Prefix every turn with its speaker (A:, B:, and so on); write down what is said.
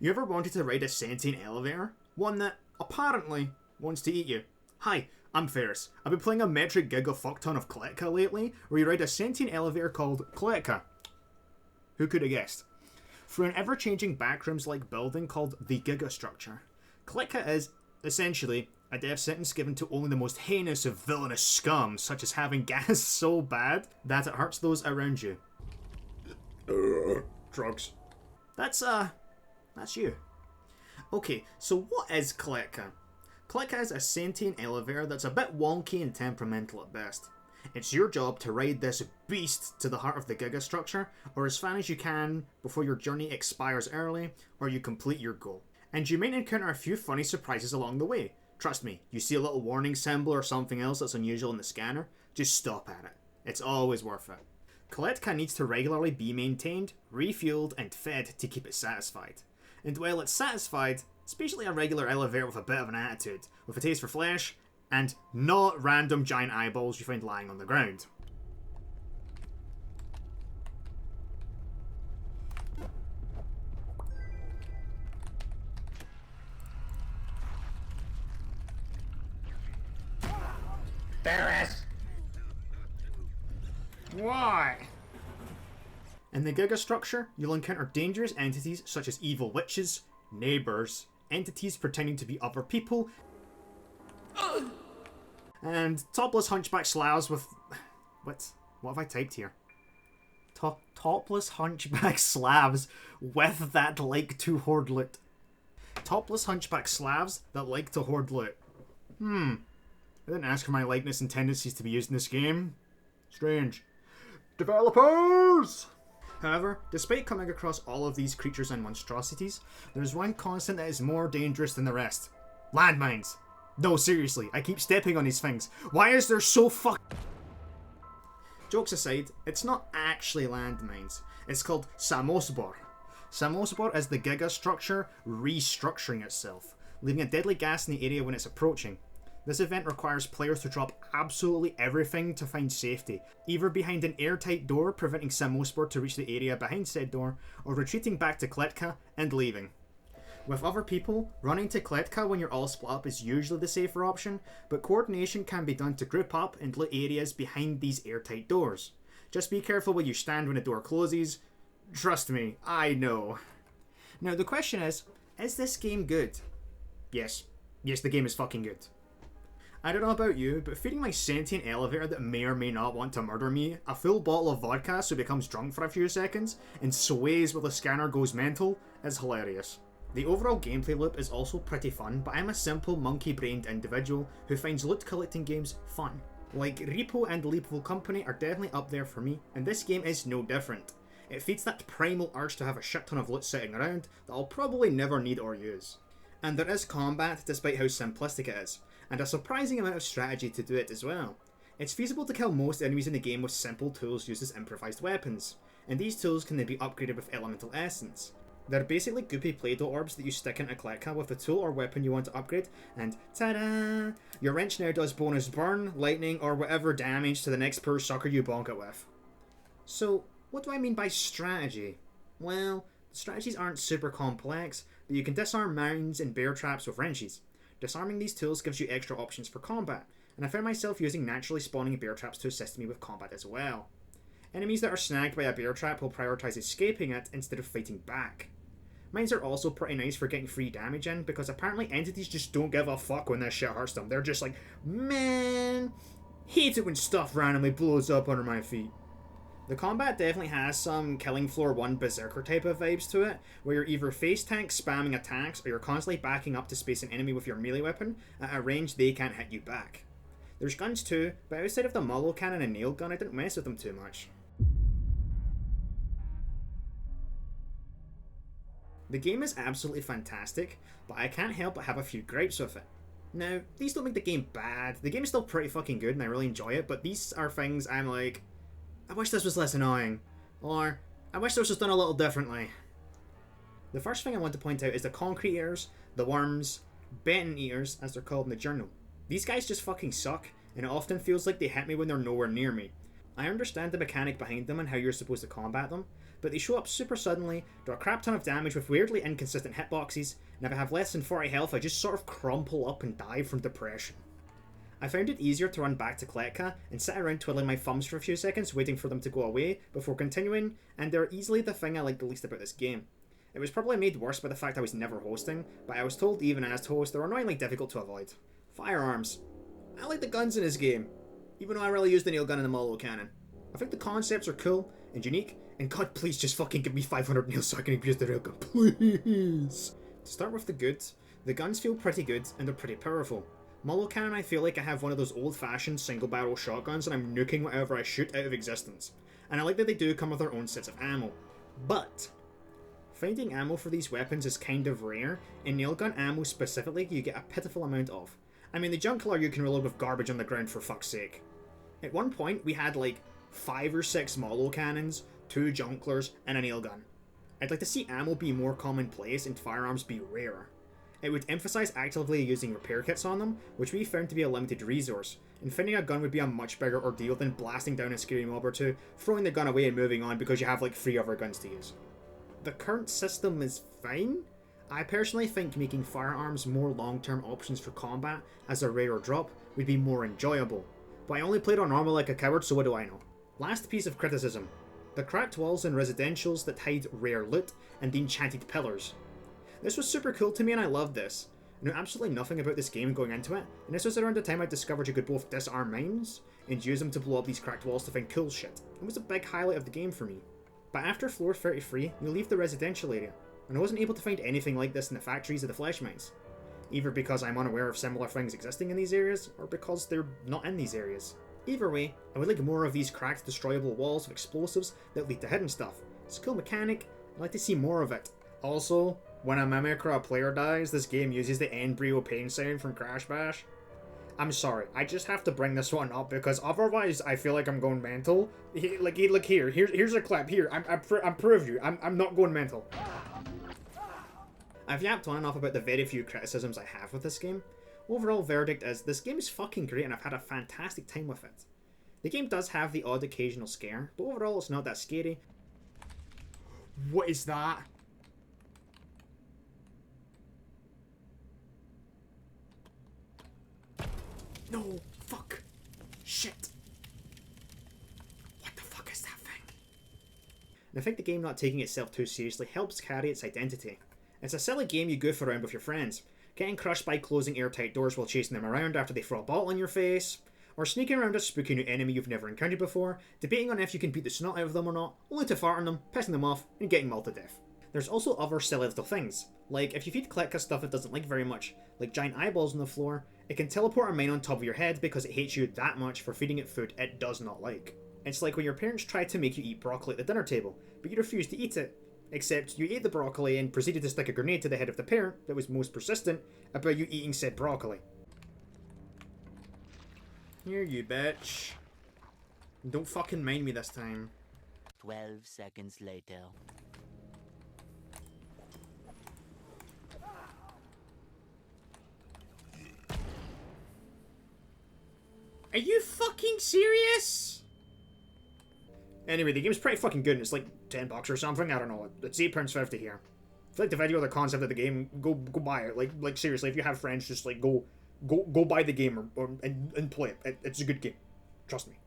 A: You ever wanted to ride a sentient elevator? One that, apparently, wants to eat you. Hi, I'm Ferris. I've been playing a metric giga fuckton of Kletka lately, where you ride a sentient elevator called Kletka. Who could have guessed? Through an ever-changing backrooms-like building called the Gigastructure. Kletka is, essentially, a death sentence given to only the most heinous of villainous scum, such as having gas so bad that it hurts those around you. Drugs. That's you. Okay, so what is Kletka? Kletka is a sentient elevator that's a bit wonky and temperamental at best. It's your job to ride this beast to the heart of the Gigastructure, or as far as you can before your journey expires early, or you complete your goal. And you might encounter a few funny surprises along the way. Trust me, you see a little warning symbol or something else that's unusual in the scanner, just stop at it. It's always worth it. Kletka needs to regularly be maintained, refueled, and fed to keep it satisfied. And while it's satisfied, it's basically a regular elevator with a bit of an attitude, with a taste for flesh, and not random giant eyeballs you find lying on the ground.
B: Ferris!
A: Why? In the Gigastructure, you'll encounter dangerous entities such as evil witches, neighbours, entities pretending to be other people, and topless hunchback slavs with... What have I typed here? Topless hunchback slavs with that like to hoard loot. Topless hunchback slavs that like to hoard loot. I didn't ask for my likeness and tendencies to be used in this game. Strange. Developers! However, despite coming across all of these creatures and monstrosities, there's one constant that is more dangerous than the rest. Landmines. No, seriously, I keep stepping on these things. Why is there so Jokes aside, it's not actually landmines. It's called Samosbor. Samosbor is the Gigastructure restructuring itself, leaving a deadly gas in the area when it's approaching. This event requires players to drop absolutely everything to find safety, either behind an airtight door preventing Samosbor to reach the area behind said door, or retreating back to Kletka and leaving. With other people, running to Kletka when you're all split up is usually the safer option, but coordination can be done to group up and loot areas behind these airtight doors. Just be careful where you stand when a door closes. Trust me, I know. Now the question is this game good? Yes, the game is fucking good. I don't know about you, but feeding my sentient elevator that may or may not want to murder me a full bottle of vodka so it becomes drunk for a few seconds and sways while the scanner goes mental is hilarious. The overall gameplay loop is also pretty fun, but I'm a simple monkey-brained individual who finds loot collecting games fun. Like Repo and Leapful Company are definitely up there for me, and this game is no different. It feeds that primal urge to have a shit ton of loot sitting around that I'll probably never need or use. And there is combat despite how simplistic it is, and a surprising amount of strategy to do it as well. It's feasible to kill most enemies in the game with simple tools used as improvised weapons, and these tools can then be upgraded with elemental essence. They're basically goopy Play-Doh orbs that you stick into Kletka with the tool or weapon you want to upgrade, and ta-da! Your wrench now does bonus burn, lightning, or whatever damage to the next poor sucker you bonk it with. So, what do I mean by strategy? Well, the strategies aren't super complex, but you can disarm mines and bear traps with wrenches. Disarming these tools gives you extra options for combat, and I found myself using naturally spawning bear traps to assist me with combat as well. Enemies that are snagged by a bear trap will prioritise escaping it instead of fighting back. Mines are also pretty nice for getting free damage in, because apparently entities just don't give a fuck when this shit hurts them. They're just like, man, hate it when stuff randomly blows up under my feet. The combat definitely has some Killing Floor 1 Berserker type of vibes to it, where you're either face tank spamming attacks, or you're constantly backing up to space an enemy with your melee weapon at a range they can't hit you back. There's guns too, but outside of the Mullo Cannon and Nail Gun, I didn't mess with them too much. The game is absolutely fantastic, but I can't help but have a few gripes with it. Now, these don't make the game bad. The game is still pretty fucking good and I really enjoy it, but these are things I'm like, I wish this was less annoying. Or, I wish this was done a little differently. The first thing I want to point out is the concrete eaters, the worms, Benton eaters, as they're called in the journal. These guys just fucking suck, and it often feels like they hit me when they're nowhere near me. I understand the mechanic behind them and how you're supposed to combat them, but they show up super suddenly, do a crap ton of damage with weirdly inconsistent hitboxes, and if I have less than 40 health I just sort of crumple up and die from depression. I found it easier to run back to Kletka and sit around twiddling my thumbs for a few seconds waiting for them to go away before continuing, and they're easily the thing I like the least about this game. It was probably made worse by the fact I was never hosting, but I was told even as host they're annoyingly difficult to avoid. Firearms. I like the guns in this game, even though I really use the nail gun and the Molo cannon. I think the concepts are cool and unique, and God please just fucking give me 500 nails so I can abuse the railgun, please! To start with the good, the guns feel pretty good and they're pretty powerful. Molo cannon, I feel like I have one of those old-fashioned single-barrel shotguns and I'm nuking whatever I shoot out of existence. And I like that they do come with their own sets of ammo. But finding ammo for these weapons is kind of rare, and nailgun ammo specifically you get a pitiful amount of. I mean, the Junkler you can reload with garbage on the ground for fuck's sake. At one point we had like 5 or 6 Molo cannons, 2 Junklers, and a nailgun. I'd like to see ammo be more commonplace and firearms be rarer. It would emphasise actively using repair kits on them, which we found to be a limited resource, and finding a gun would be a much bigger ordeal than blasting down a scary mob or two, throwing the gun away and moving on because you have like 3 other guns to use. The current system is fine. I personally think making firearms more long-term options for combat as a rarer drop would be more enjoyable, but I only played on normal like a coward, so what do I know? Last piece of criticism. The cracked walls in residentials that hide rare loot and the enchanted pillars. This was super cool to me and I loved this. I knew absolutely nothing about this game going into it, and this was around the time I discovered you could both disarm mines and use them to blow up these cracked walls to find cool shit. It was a big highlight of the game for me. But after floor 33, we leave the residential area, and I wasn't able to find anything like this in the factories of the flesh mines. Either because I'm unaware of similar things existing in these areas, or because they're not in these areas. Either way, I would like more of these cracked destroyable walls of explosives that lead to hidden stuff. It's a cool mechanic, I'd like to see more of it. Also, when a mimic or a player dies, this game uses the embryo pain sound from Crash Bash. I'm sorry, I just have to bring this one up because otherwise I feel like I'm going mental. Look here, here's a clip, here, I'm prove you, I'm not going mental. I've yapped on enough about the very few criticisms I have with this game. Overall verdict is, this game is fucking great and I've had a fantastic time with it. The game does have the odd occasional scare, but overall it's not that scary. What is that? No, fuck. Shit. What the fuck is that thing? And I think the game not taking itself too seriously helps carry its identity. It's a silly game you goof around with your friends, getting crushed by closing airtight doors while chasing them around after they throw a bottle in your face, or sneaking around a spooky new enemy you've never encountered before, debating on if you can beat the snot out of them or not, only to fart on them, pissing them off, and getting mauled to death. There's also other silly little things, like if you feed Kletka stuff it doesn't like very much, like giant eyeballs on the floor, it can teleport a mine on top of your head because it hates you that much for feeding it food it does not like. It's like when your parents try to make you eat broccoli at the dinner table, but you refuse to eat it. Except you ate the broccoli and proceeded to stick a grenade to the head of the parent that was most persistent about you eating said broccoli. Here you bitch. Don't fucking mind me this time.
C: 12 seconds later.
A: Are you fucking serious? Anyway, the game's pretty fucking good and it's like $10 or something, I don't know, it's £8.50 here. If you like the video or the concept of the game, go buy it. Like seriously, if you have friends, just like go buy the game and play it. It's a good game. Trust me.